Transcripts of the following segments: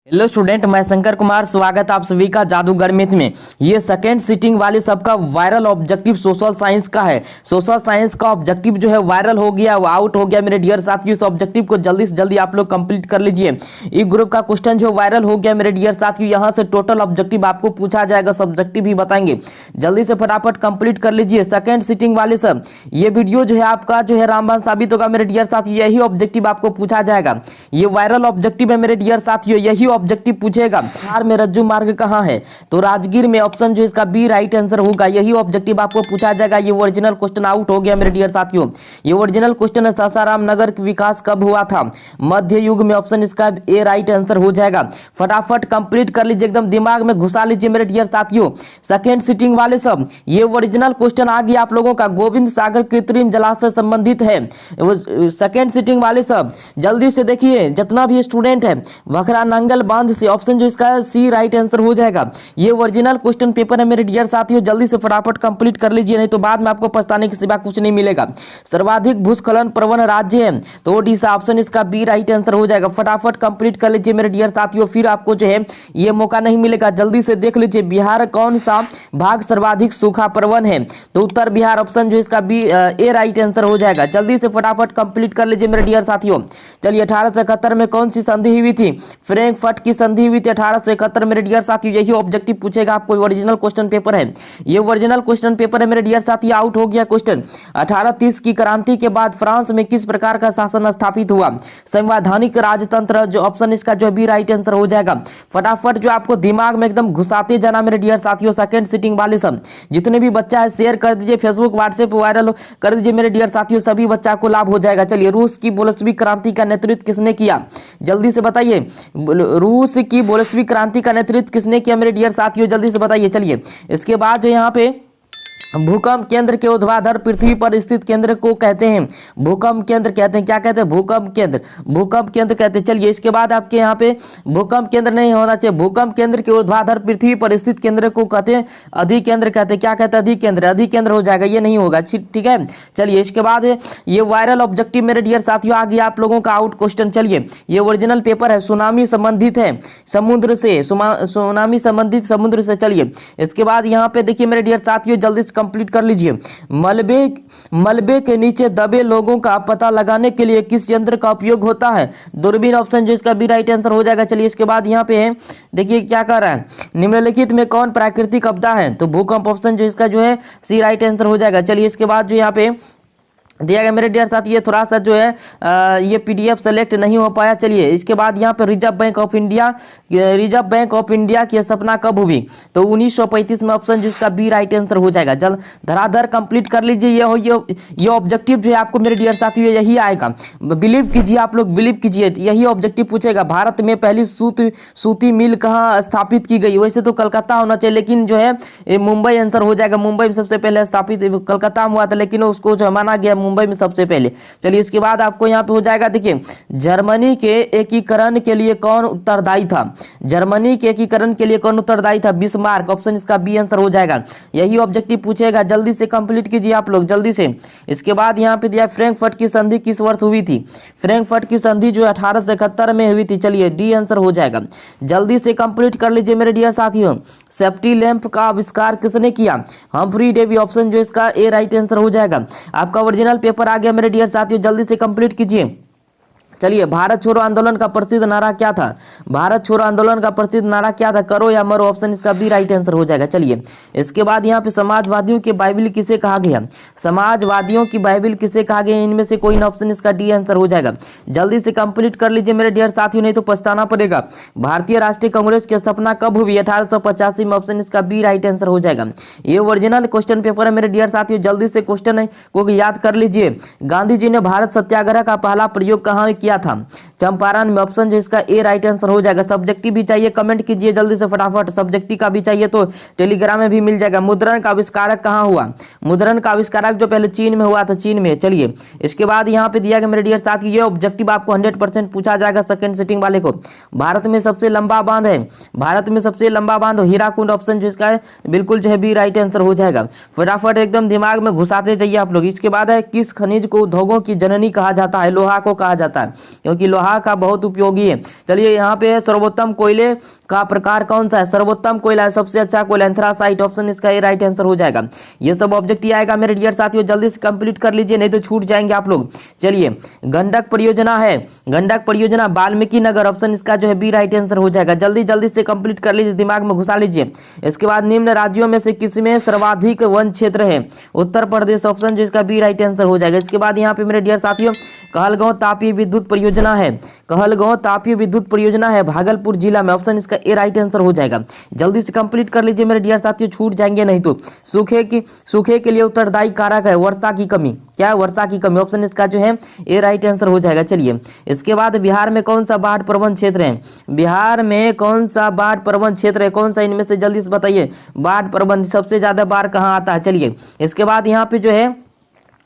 Hello student, मैं शंकर कुमार। स्वागत आप सभी का जादूगर मिथ में। ये सेकेंड सिटिंग वाले सबका वायरल ऑब्जेक्टिव सोशल साइंस का है। सोशल साइंस का ऑब्जेक्टिव जो है वायरल हो गया, वो आउट हो गया मेरे डियर साथियों। इस ऑब्जेक्टिव को जल्दी से जल्दी आप लोग कंप्लीट कर लीजिए। ई ग्रुप का क्वेश्चन जो वायरल हो गया मेरे डियर साथियों, यहाँ से टोटल ऑब्जेक्टिव आपको पूछा जाएगा, सब्जेक्टिव भी बताएंगे। जल्दी से फटाफट कंप्लीट कर लीजिए सेकेंड सिटिंग वाले सब। ये वीडियो जो है आपका जो है रामबाण साबित होगा मेरे डियर साथियों। यही ऑब्जेक्टिव आपको पूछा जाएगा। ये वायरल ऑब्जेक्टिव है मेरे डियर साथियों। यही ऑब्जेक्टिव पूछेगा। बिहार में रज्जू मार्ग कहाँ है? तो राजगीर में। ऑप्शन जो इसका बी राइट आंसर होगा। यही ऑब्जेक्टिव आपको पूछा जाएगा। ये ओरिजिनल क्वेश्चन आउट हो गया मेरे डियर साथियों। ये ओरिजिनल क्वेश्चन है, सासाराम नगर का विकास कब हुआ था? मध्य युग में। ऑप्शन इसका ए राइट आंसर हो जाएगा। फटाफट कंप्लीट कर लीजिए, एकदम दिमाग में घुसा लीजिए मेरे डियर साथियों। सेकेंड सिटिंग वाले सब, ये ओरिजिनल क्वेश्चन आ गया आप लोगों का। गोविंद सागर कृत्रिम जलाशय संबंधित है। सेकेंड सिटिंग वाले सब जल्दी से देखिए, जितना भी स्टूडेंट है, वखरा नंगल बांध से। ऑप्शन जो इसका सी राइट आंसर हो जाएगा। ये ओरिजिनल क्वेश्चन पेपर है मेरे डियर साथियों। जल्दी से फटाफट कंप्लीट कर लीजिए, नहीं तो बाद में आपको पछताने के सिवा कुछ नहीं मिलेगा। सर्वाधिक भूस्खलन प्रवण राज्य है तो ओडिशा। ऑप्शन इसका बी राइट आंसर हो जाएगा। फटाफट कंप्लीट कर लीजिए मेरे डियर साथियों, फिर आपको जो है ये मौका नहीं मिलेगा। जल्दी से देख लीजिए, बिहार कौन सा भाग सर्वाधिक सूखा प्रवण है? तो उत्तर बिहार। ऑप्शन जो इसका बी ए राइट आंसर हो जाएगा। जल्दी से फटाफट कंप्लीट कर लीजिए मेरे डियर साथियों। चलिए, 1871 में कौन सी संधि हुई थी? फ्रैंकफर्ट की संधि हुई थी 1871 मेरे डियर साथियों। यही ऑब्जेक्टिव पूछेगा आपको। ओरिजिनल क्वेश्चन पेपर है, ये ओरिजिनल क्वेश्चन पेपर है मेरे डियर साथियों। आउट हो गया क्वेश्चन। 1830 की क्रांति के बाद फ्रांस में किस प्रकार का शासन स्थापित हुआ? संवैधानिक राजतंत्र। जो ऑप्शन इसका जो बी राइट आंसर हो जाएगा। फटाफट जो आपको दिमाग में एकदम घुसाते जाना मेरे डियर साथियों। सेकंड सिटिंग वाले सब जितने भी बच्चा है शेयर कर दीजिए, फेसबुक व्हाट्सएप वायरल कर दीजिए मेरे डियर साथियों, सभी बच्चा को लाभ हो जाएगा। चलिए, रूस की बोल्शेविक क्रांति का नेतृत्व किसने किया? जल्दी से बताइए, रूस की बोल्शेविक क्रांति का नेतृत्व किसने किया मेरे डियर साथियों? जल्दी से बताइए। चलिए, इसके बाद जो यहाँ पे भूकंप केंद्र के ऊर्ध्वाधर पृथ्वी पर स्थित केंद्र को कहते हैं। भूकंप केंद्र कहते हैं। क्या कहते हैं? भूकंप केंद्र। भूकंप केंद्र कहते हैं। चलिए, इसके बाद आपके यहाँ पे भूकंप केंद्र नहीं होना चाहिए। भूकंप केंद्र के ऊर्ध्वाधर पृथ्वी पर स्थित केंद्र को कहते हैं अधिकेंद्र कहते हैं। क्या कहते हैं? अधिकेंद्र। अधिकेंद्र हो जाएगा, ये नहीं होगा। ठीक है। चलिए, इसके बाद ये वायरल ऑब्जेक्टिव मेरे डियर साथियों आ गया आप लोगों का आउट क्वेश्चन। चलिए, ये ओरिजिनल पेपर है, सुनामी संबंधित है समुद्र से। सुनामी संबंधित समुद्र से। चलिए, इसके बाद यहाँ पे देखिए मेरे डियर साथियों, जल्दी से कंप्लीट कर लीजिए। मलबे के नीचे दबे लोगों का पता लगाने के लिए किस यंत्र का उपयोग होता है? दूरबीन। ऑप्शन जो इसका बी राइट आंसर हो जाएगा। चलिए, इसके बाद यहाँ पे है, देखिए क्या कर रहा है। निम्नलिखित में कौन प्राकृतिक आपदा है? तो भूकंप। ऑप्शन जो इसका जो है सी राइट आंसर हो जाएगा। चलिए, इसके बाद जो यहाँ पे दिया गया मेरे डियर साथ, ये थोड़ा सा जो है ये पीडीएफ सेलेक्ट नहीं हो पाया। चलिए, इसके बाद यहाँ पे रिजर्व बैंक ऑफ इंडिया की स्थापना कब हुई? तो 1935 में। ऑप्शन जो इसका बी राइट आंसर हो जाएगा। जल्द धराधर कंप्लीट कर लीजिए। ये ऑब्जेक्टिव जो है आपको मेरे डियर साथियों यही आएगा। बिलीव कीजिए, आप लोग बिलीव कीजिए, यही ऑब्जेक्टिव पूछेगा। भारत में पहली सूती मिल कहाँ स्थापित की गई? वैसे तो कलकत्ता होना चाहिए, लेकिन जो है मुंबई आंसर हो जाएगा। मुंबई में सबसे पहले स्थापित कलकत्ता में हुआ था, लेकिन उसको जो माना गया मुंबई में सबसे पहले। चलिए, इसके बाद आपको यहाँ पे हो जाएगा, देखिए जर्मनी के एकीकरण के लिए कौन उत्तरदायी था? जर्मनी के एकीकरण के लिए कौन उत्तरदायी था? बिस्मार्क। ऑप्शन इसका बी आंसर हो जाएगा। यही ऑब्जेक्टिव पूछेगा। जल्दी से कंप्लीट कीजिए आप लोग, जल्दी से। इसके बाद यहाँ पे दिया फ्रैंकफर्ट की संधि किस वर्ष हुई थी? फ्रैंकफर्ट की संधि जो 1871 में हुई थी। चलिए, डी आंसर हो जाएगा। जल्दी से कंप्लीट कर लीजिए मेरे डियर साथियों। सेफ्टी लैंप का आविष्कार किसने किया? Humphry Davy. ऑप्शन जो इसका ए राइट आंसर हो जाएगा। आपका ओरिजिनल पेपर आ गया मेरे डियर साथियों, जल्दी से कंप्लीट कीजिए। चलिए, भारत छोड़ो आंदोलन का प्रसिद्ध नारा क्या था? भारत छोड़ो आंदोलन का प्रसिद्ध नारा क्या था? करो या मरो। ऑप्शन इसका बी राइट आंसर हो जाएगा। चलिए, इसके बाद यहाँ पे समाजवादियों की बाइबिल किसे कहा गया? समाजवादियों की बाइबिल किसे कहा गया? इनमें से कोई ना। ऑप्शन इसका डी आंसर हो जाएगा। जल्दी से कंप्लीट कर लीजिए मेरे डियर साथियों, नहीं तो पछताना पड़ेगा। भारतीय राष्ट्रीय कांग्रेस की स्थापना कब हुई? 1885 में। ऑप्शन इसका बी राइट आंसर हो जाएगा। ये ओरिजिनल क्वेश्चन पेपर है मेरे डियर साथियों। जल्दी से क्वेश्चन को याद कर लीजिए। गांधी जी ने भारत सत्याग्रह का पहला प्रयोग कहाँ किया था? चंपारण में। ऑप्शन जो इसका ए राइट आंसर हो जाएगा। सब्जेक्टिव भी चाहिए, कमेंट कीजिए जल्दी से फटाफट। सब्जेक्टिव का भी चाहिए तो टेलीग्राम में भी मिल जाएगा। मुद्रण का आविष्कारक कहाँ हुआ? मुद्रण का आविष्कारक जो पहले चीन में हुआ था, चीन में। चलिए, इसके बाद यहाँ पे दिया गया मेरे डियर साथ, ये ऑब्जेक्टिव आपको 100% पूछा जाएगा सेकंड सिटिंग वाले को। भारत में सबसे लंबा बांध है, भारत में सबसे लंबा बांध हीराकुंड। ऑप्शन जो इसका है बिल्कुल जो है बी राइट आंसर हो जाएगा। फटाफट एकदम दिमाग में घुसाते जाइए आप लोग। इसके बाद है, किस खनिज को उद्योगों की जननी कहा जाता है? लोहा को कहा जाता है। क्योंकि लोहा का बहुत उपयोगी है। चलिए यहाँ पे है सर्वोत्तम कोयले का प्रकार कौन सा है, सर्वोत्तम कोयला है, सबसे अच्छा कोयला एंथ्रासाइट, ऑप्शन इसका ये राइट आंसर हो जाएगा। ये सब ऑब्जेक्ट आएगा मेरे डियर साथियों, जल्दी से कंप्लीट कर लीजिए नहीं तो छूट जाएंगे आप लोग। चलिए गंडक परियोजना है, गंडक परियोजना वाल्मीकि नगर, ऑप्शन इसका जो है बी राइट आंसर हो जाएगा। जल्दी जल्दी से कंप्लीट कर लीजिए, दिमाग में घुसा लीजिए। इसके बाद निम्न राज्यों में से किसमें सर्वाधिक वन क्षेत्र है, उत्तर प्रदेश, ऑप्शन जो इसका बी राइट आंसर हो जाएगा। इसके बाद यहाँ पे मेरे डियर साथियों कहलगांव तापीय विद्युत परियोजना है, कहलगांव तापीय विद्युत परियोजना है भागलपुर जिला में, ऑप्शन इसका ए राइट आंसर हो जाएगा। जल्दी से कंप्लीट कर लीजिए मेरे डियर साथियों, छूट जाएंगे नहीं तो। सूखे के लिए उत्तरदायी कारक है वर्षा की कमी, क्या है वर्षा की कमी, ऑप्शन इसका जो है ए राइट आंसर हो जाएगा। चलिए इसके बाद बिहार में कौन सा बाढ़ प्रबंध क्षेत्र है, बिहार में कौन सा बाढ़ प्रबंध क्षेत्र है, कौन सा इनमें से जल्दी से बताइए। बाढ़ प्रबंध सबसे ज्यादा बाढ़ कहाँ आता है। चलिए इसके बाद यहाँ पे जो है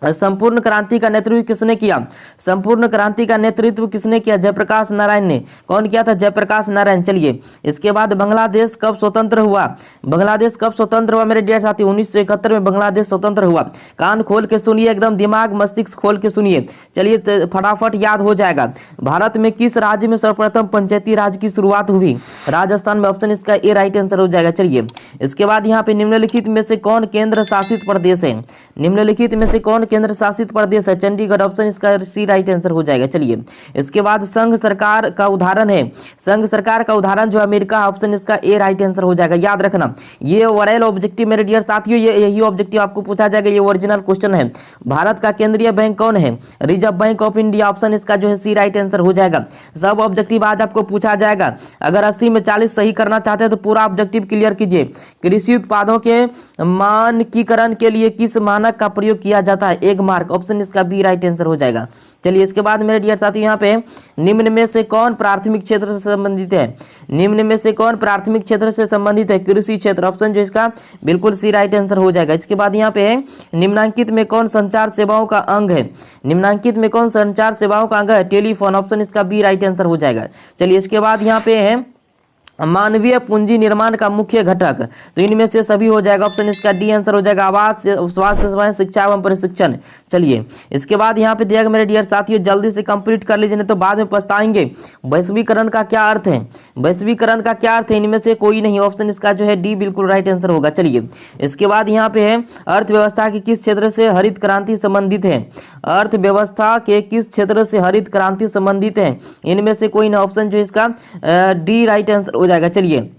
संपूर्ण क्रांति का नेतृत्व किसने किया, संपूर्ण क्रांति का नेतृत्व किसने किया, जयप्रकाश नारायण ने। कौन किया था, जयप्रकाश नारायण। चलिए इसके बाद बांग्लादेश कब स्वतंत्र हुआ, बांग्लादेश कब स्वतंत्र हुआ मेरे डियर साथी, 1971 में बांग्लादेश स्वतंत्र हुआ। कान खोल के सुनिए, एकदम दिमाग मस्तिष्क खोल के सुनिए। चलिए फटाफट याद हो जाएगा। भारत में किस राज्य में सर्वप्रथम पंचायती राज की शुरुआत हुई, राजस्थान में, ऑप्शन इसका ए राइट आंसर हो जाएगा। चलिए इसके बाद यहाँ पे निम्नलिखित में से कौन केंद्र शासित प्रदेश है, निम्नलिखित में से कौन केंद्र शासित प्रदेश है, चंडीगढ़, ऑप्शन इसका सी राइट आंसर हो जाएगा। चलिए इसके बाद संघ सरकार का उदाहरण है, संघ सरकार का उदाहरण जो अमेरिका, ऑप्शन इसका ए राइट आंसर हो जाएगा। याद रखना ये ओवरऑल ऑब्जेक्टिव मेरे डियर साथियों, यही ऑब्जेक्टिव आपको पूछा जाएगा, ये ओरिजिनल क्वेश्चन है। भारत का केंद्रीय बैंक कौन है, reserve bank of India, option इसका जो है सी राइट आंसर हो जाएगा। सब ऑब्जेक्टिव आज आपको पूछा जाएगा। अगर 80 में 40 सही करना चाहते हैं तो पूरा ऑब्जेक्टिव क्लियर कीजिए। कृषि उत्पादों के मानकीकरण के लिए किस मानक का प्रयोग किया जाता है, एक मार्क, ऑप्शन इसका बी राइट आंसर हो जाएगा। चलिए इसके बाद मेरे डियर साथियों यहाँ पे निम्न में से कौन प्राथमिक क्षेत्र से संबंधित है, निम्न में से कौन प्राथमिक क्षेत्र से संबंधित है, कृषि क्षेत्र, ऑप्शन जो इसका बिल्कुल सी राइट आंसर हो जाएगा। इसके बाद यहाँ पे है निम्नांकित में कौन संचार सेवाओं का अंग है, निम्नांकित में कौन संचार सेवाओं का अंग है, टेलीफोन, ऑप्शन इसका बी राइट आंसर हो जाएगा। चलिए इसके बाद यहाँ पे है मानवीय पूंजी निर्माण का मुख्य घटक, तो इनमें से सभी हो जाएगा, ऑप्शन इसका डी आंसर हो जाएगा। आवास, स्वास्थ्य सेवाएं, शिक्षा एवं प्रशिक्षण। चलिए इसके बाद यहाँ पे दिया गया मेरे डियर साथियों, जल्दी से कंप्लीट कर लीजिए नहीं तो बाद में पछताएंगे। वैश्वीकरण का क्या अर्थ है, वैश्वीकरण का क्या अर्थ है, इनमें से कोई नहीं, ऑप्शन इसका जो है डी बिल्कुल राइट आंसर होगा। चलिए इसके बाद यहाँ पे है अर्थव्यवस्था के किस क्षेत्र से हरित क्रांति संबंधित है, अर्थव्यवस्था के किस क्षेत्र से हरित क्रांति संबंधित है, इनमें से कोई ना, ऑप्शन जो इसका डी राइट आंसर हो जाएगा। चलिए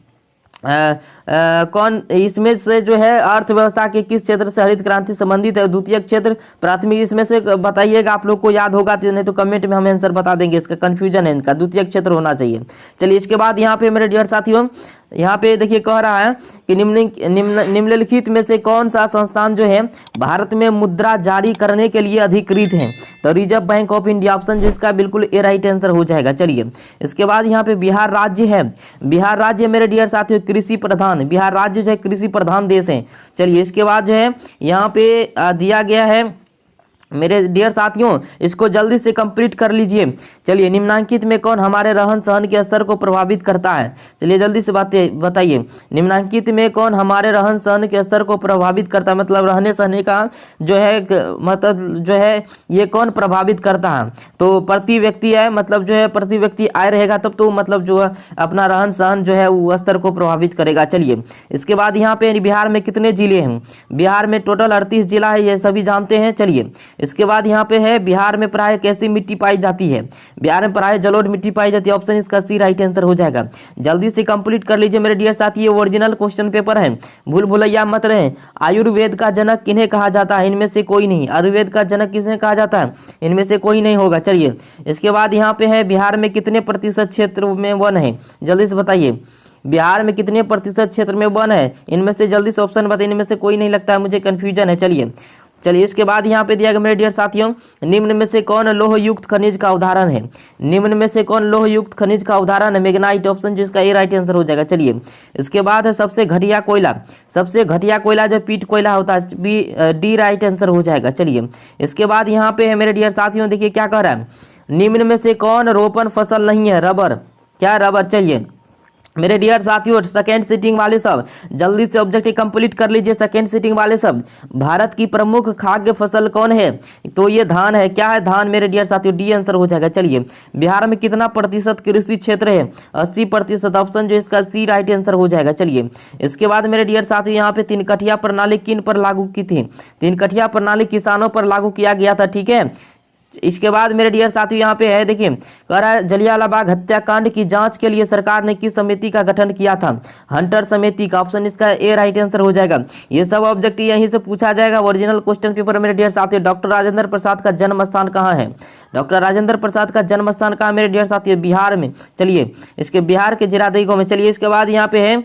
कौन इसमें से जो है अर्थव्यवस्था के किस क्षेत्र से हरित क्रांति संबंधित है, द्वितीय क्षेत्र, प्राथमिक, इसमें से बताइएगा। आप लोग को याद होगा तो नहीं तो कमेंट में हम आंसर बता देंगे, इसका कंफ्यूजन है, इनका द्वितीय क्षेत्र होना चाहिए। चलिए इसके बाद यहाँ पे मेरे डियर साथियों यहाँ पे देखिए कह रहा है कि निम्नलिखित में से कौन सा संस्थान जो है भारत में मुद्रा जारी करने के लिए अधिकृत है, तो reserve bank of India, option जो इसका बिल्कुल ए राइट आंसर हो जाएगा। चलिए इसके बाद यहाँ पे बिहार राज्य है, बिहार राज्य मेरे डियर साथियों कृषि प्रधान, बिहार राज्य जो है कृषि प्रधान देश है। चलिए इसके बाद जो है यहाँ पे दिया गया है मेरे डियर साथियों, इसको जल्दी से कंप्लीट कर लीजिए। चलिए निम्नांकित में कौन हमारे रहन सहन के स्तर को प्रभावित करता है, चलिए जल्दी से बताइए। निम्नांकित में कौन हमारे रहन सहन के स्तर को प्रभावित करता है, मतलब रहने सहने का जो है मतलब जो है ये कौन प्रभावित करता है, तो प्रति व्यक्ति है, मतलब जो है प्रति व्यक्ति आय रहेगा तब तो मतलब जो है अपना रहन सहन जो है वो स्तर को प्रभावित करेगा। चलिए इसके बाद यहाँ पे बिहार में कितने जिले हैं, बिहार में टोटल 38 जिला है, ये सभी जानते हैं। चलिए इसके बाद यहाँ पे है बिहार में प्राय कैसी मिट्टी पाई जाती है, बिहार में प्राय जलोढ़ मिट्टी पाई जाती है, ऑप्शन इसका सी राइट आंसर हो जाएगा। जल्दी से कंप्लीट कर लीजिए मेरे डियर साथी, ये ओरिजिनल क्वेश्चन पेपर है, भूल भुलैया मत रहे। आयुर्वेद का जनक किन्हें कहा जाता है, इनमें से कोई नहीं, आयुर्वेद का जनक किसने कहा जाता है, इनमें से कोई नहीं होगा। चलिए इसके बाद यहाँ पे है बिहार में कितने प्रतिशत क्षेत्र में वन है, जल्दी से बताइए। बिहार में कितने प्रतिशत क्षेत्र में वन है, इनमें से जल्दी से ऑप्शन बताइए, इनमें से कोई नहीं लगता है, मुझे कंफ्यूजन है। चलिए इसके बाद यहाँ पे दिया गया मेरे डियर साथियों, निम्न में से कौन लोह युक्त खनिज का उदाहरण है, निम्न में से कौन लोह युक्त खनिज का उदाहरण है, मैग्नाइट, ऑप्शन जो इसका ए राइट आंसर हो जाएगा। चलिए इसके बाद है सबसे घटिया कोयला, सबसे घटिया कोयला जो पीट कोयला होता है, बी डी राइट आंसर हो जाएगा। चलिए इसके बाद यहाँ पे है मेरे डियर साथियों, देखिए क्या कह रहा है, निम्न में से कौन रोपण फसल नहीं है, रबर, क्या रबर। चलिए मेरे डियर साथियों, सेकेंड सीटिंग वाले सब जल्दी से ऑब्जेक्टिव कंप्लीट कर लीजिए। सेकेंड सीटिंग वाले सब, भारत की प्रमुख खाद्य फसल कौन है? तो ये धान है। क्या है? धान मेरे डियर साथियों, डी आंसर हो जाएगा। चलिए, बिहार में कितना प्रतिशत कृषि क्षेत्र है? 80%। ऑप्शन जो इसका सी राइट आंसर हो जाएगा। चलिए, इसके बाद मेरे डियर साथियों, यहाँ पे तीन कठिया प्रणाली किन पर लागू की थी? तीन कठिया प्रणाली किसानों पर लागू किया गया था। ठीक है, इसके बाद मेरे डियर साथियों, यहाँ पे है, देखिए, कह रहा है जलियांवाला बाग हत्याकांड की जांच के लिए सरकार ने किस समिति का गठन किया था? हंटर समिति का। ऑप्शन इसका ए राइट आंसर हो जाएगा। ये सब ऑब्जेक्टिव यहीं से पूछा जाएगा ओरिजिनल क्वेश्चन पेपर। मेरे डियर साथियों, डॉक्टर राजेंद्र प्रसाद का जन्म स्थान कहाँ है? डॉक्टर राजेंद्र प्रसाद का जन्म स्थान कहाँ मेरे डियर साथियों? बिहार में। चलिए, इसके बिहार के जिरादेगो में। चलिए, इसके बाद यहाँ पे है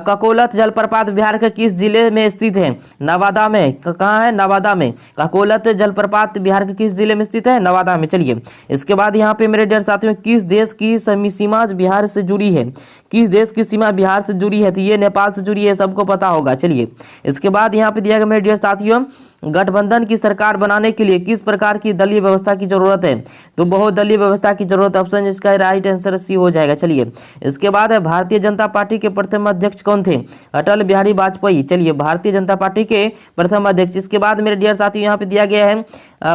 ककोलत जलप्रपात बिहार के किस जिले में स्थित है? नवादा में। कहाँ है? नवादा में। ककोलत जलप्रपात बिहार के किस जिले में स्थित है? नवादा में। चलिए, इसके बाद यहाँ पे मेरे डियर साथियों, किस देश की सीमा बिहार से जुड़ी है? किस देश की सीमा बिहार से जुड़ी है? तो ये नेपाल से जुड़ी है, सबको पता होगा। चलिए, इसके बाद यहाँ पे दिया गया मेरे डियर साथियों, गठबंधन की सरकार बनाने के लिए किस प्रकार की दलीय व्यवस्था की जरूरत है? तो बहुदलीय व्यवस्था की जरूरत। ऑप्शन इसका राइट आंसर सी हो जाएगा। चलिए, इसके बाद है भारतीय जनता पार्टी के प्रथम अध्यक्ष कौन थे? अटल बिहारी वाजपेयी। चलिए, भारतीय जनता पार्टी के प्रथम अध्यक्ष। इसके बाद मेरे डियर साथियों, यहाँ पे दिया गया है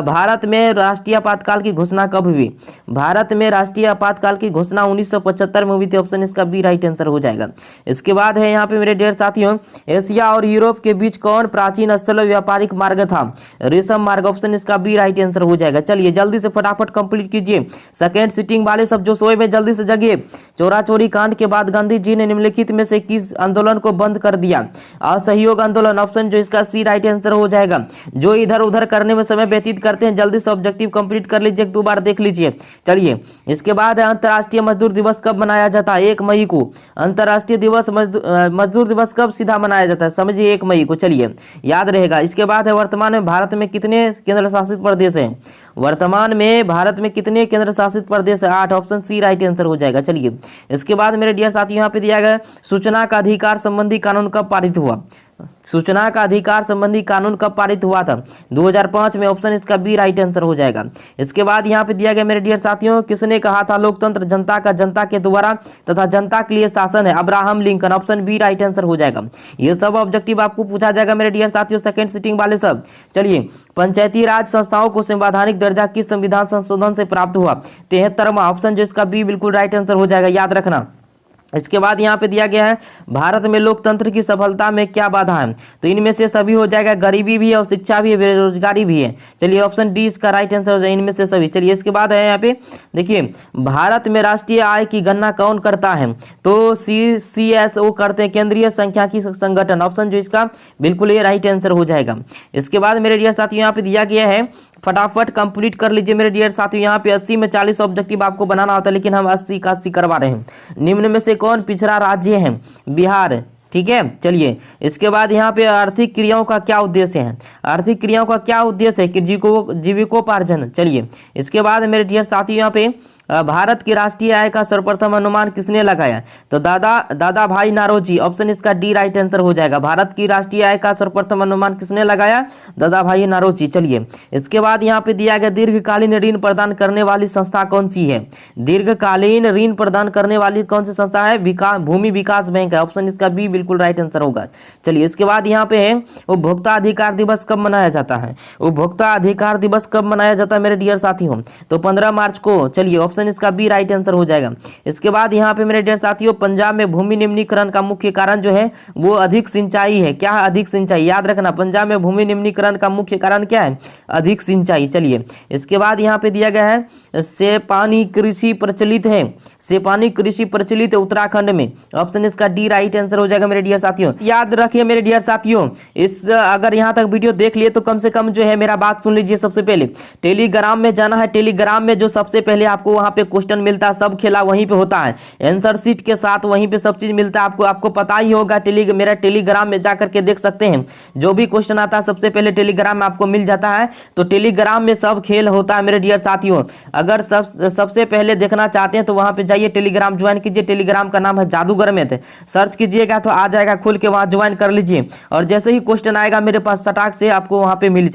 भारत में राष्ट्रीय आपातकाल की घोषणा कब हुई? भारत में राष्ट्रीय आपातकाल की घोषणा 1975 में हुई थी। ऑप्शन इसका बी राइट आंसर हो जाएगा। इसके बाद है यहाँ पे मेरे डियर साथियों, एशिया और यूरोप के बीच कौन प्राचीन स्थल व्यापारिक मार्ग था? रेशम मार्ग। ऑप्शन इसका बी राइट आंसर हो जाएगा। चलिए, जल्दी से फटाफट कंप्लीट कीजिए। सेकेंड सीटिंग वाले सब जो सोए में जल्दी से जगिए। चोरा चोरी कांड के बाद गांधी जी ने निम्नलिखित में से किस आंदोलन को बंद कर दिया? असहयोग आंदोलन। ऑप्शन जो इसका सी राइट आंसर हो जाएगा। जो इधर उधर करने में समय व्यतीत करते हैं, जल्दी से ऑब्जेक्टिव कंप्लीट कर लीजिए, एक दो बार देख लीजिए। चलिए, इसके बाद अंतर्राष्ट्रीय मजदूर दिवस कब मनाया जाता है? 1 मई को। अंतर्राष्ट्रीय दिवस मजदूर दिवस कब सीधा मनाया जाता है? समझिए, 1 मई को। चलिए, याद रहेगा। इसके बाद है वर्तमान में भारत में कितने केंद्र शासित प्रदेश हैं? वर्तमान में भारत में कितने केंद्र शासित प्रदेश है? 8। ऑप्शन सी राइट आंसर हो जाएगा। चलिए, इसके बाद मेरे डियर साथियों, यहाँ पे दिया गया सूचना का अधिकार संबंधी कानून कब पारित हुआ? सूचना का अधिकार संबंधी कानून कब पारित हुआ था? 2005 में। ऑप्शन इसका बी राइट आंसर हो जाएगा। इसके बाद यहाँ पे दिया गया मेरे डियर साथियों, किसने कहा था लोकतंत्र जनता का जनता के द्वारा तथा जनता के लिए शासन है? Abraham Lincoln. Option B right answer हो जाएगा। ये सब ऑब्जेक्टिव आपको पूछा जाएगा मेरे डियर साथियों, सेकंड सीटिंग वाले सब। चलिए, पंचायती राज संस्थाओं को संवैधानिक दर्जा किस संविधान संशोधन से प्राप्त हुआ? 73वां। ऑप्शन जो इसका बी बिल्कुल राइट आंसर हो जाएगा, याद रखना। इसके बाद यहाँ पे दिया गया है भारत में लोकतंत्र की सफलता में क्या बाधा है? तो इनमें से सभी हो जाएगा, गरीबी भी है और शिक्षा भी है, बेरोजगारी भी है। चलिए, ऑप्शन डी इसका राइट आंसर हो जाएगा, इनमें से सभी। चलिए, इसके बाद है यहाँ पे देखिए, भारत में राष्ट्रीय आय की गणना कौन करता है? तो CSO करते हैं, केंद्रीय सांख्यिकी संगठन। ऑप्शन जो इसका बिल्कुल ये राइट आंसर हो जाएगा। इसके बाद मेरे डियर साथियों, यहाँ पे दिया गया है, फटाफट कंप्लीट कर लीजिए मेरे डियर साथियों। यहाँ पे 80 में 40 ऑब्जेक्टिव आपको बनाना होता है, लेकिन हम 80 का 80 करवा रहे हैं। निम्न में से कौन पिछड़ा राज्य है? बिहार। ठीक है, चलिए, इसके बाद यहाँ पे आर्थिक क्रियाओं का क्या उद्देश्य है? आर्थिक क्रियाओं का क्या उद्देश्य है? कि जीविकोपार्जन। चलिए, इसके बाद मेरे डियर साथियों, यहाँ पे भारत की राष्ट्रीय आय का सर्वप्रथम अनुमान किसने लगाया? तो दादा भाई नारोजी। ऑप्शन इसका डी राइट आंसर हो जाएगा। भारत की राष्ट्रीय आय का सर्वप्रथम अनुमान किसने लगाया? दादा भाई नारोजी। चलिए, इसके बाद यहाँ पे दिया गया दीर्घकालीन ऋण प्रदान करने वाली संस्था कौन सी है? दीर्घकालीन ऋण प्रदान करने वाली कौन सी संस्था है? भूमि विकास बैंक है। ऑप्शन इसका बी बिल्कुल राइट आंसर होगा। चलिए, इसके बाद यहाँ पे है उपभोक्ता अधिकार दिवस कब मनाया जाता है? उपभोक्ता अधिकार दिवस कब मनाया जाता है मेरे डियर साथियों? तो 15 मार्च को। चलिए, ऑप्शन इसका बी राइट आंसर हो जाएगा। इसके बाद यहाँ पे मेरे डियर साथियों, पंजाब में भूमि निम्नीकरण का मुख्य कारण जो है वो अधिक सिंचाई है। क्या है? अधिक सिंचाई। याद रखना, पंजाब में भूमि निम्नीकरण का मुख्य कारण क्या है? अधिक सिंचाई। चलिए, इसके बाद यहाँ पे दिया गया है सेपानी कृषि प्रचलित है। सेपानी कृषि प्रचलित है उत्तराखंड में। ऑप्शन इसका डी राइट आंसर हो जाएगा मेरे डियर साथियों। याद रखिए मेरे डियर साथियों, अगर यहाँ तक वीडियो देख लिए तो कम से कम जो है मेरा बात सुन लीजिए। सबसे पहले टेलीग्राम में जाना है। टेलीग्राम में जो सबसे पहले आपको वहाँ पे क्वेश्चन मिलता है, सब खेला वहीं पे होता है, आंसर शीट के साथ वहीं पे सब चीज मिलता है। आपको पता ही होगा, मेरा टेलीग्राम में जा करके देख सकते हैं। जो भी क्वेश्चन आता है सबसे पहले टेलीग्राम में आपको मिल जाता है। तो टेलीग्राम में सब खेल होता है मेरे डियर साथियों। अगर सबसे पहले देखना चाहते हैं तो वहां पे जाइए, टेलीग्राम ज्वाइन कीजिए। टेलीग्राम का नाम है जादूगर मैथ। सर्च कीजिएगा तो आ जाएगा, खुल के वहां ज्वाइन कर लीजिए। और जैसे ही क्वेश्चन आएगा मेरे पास, सटाक से आपको वहां पे मिल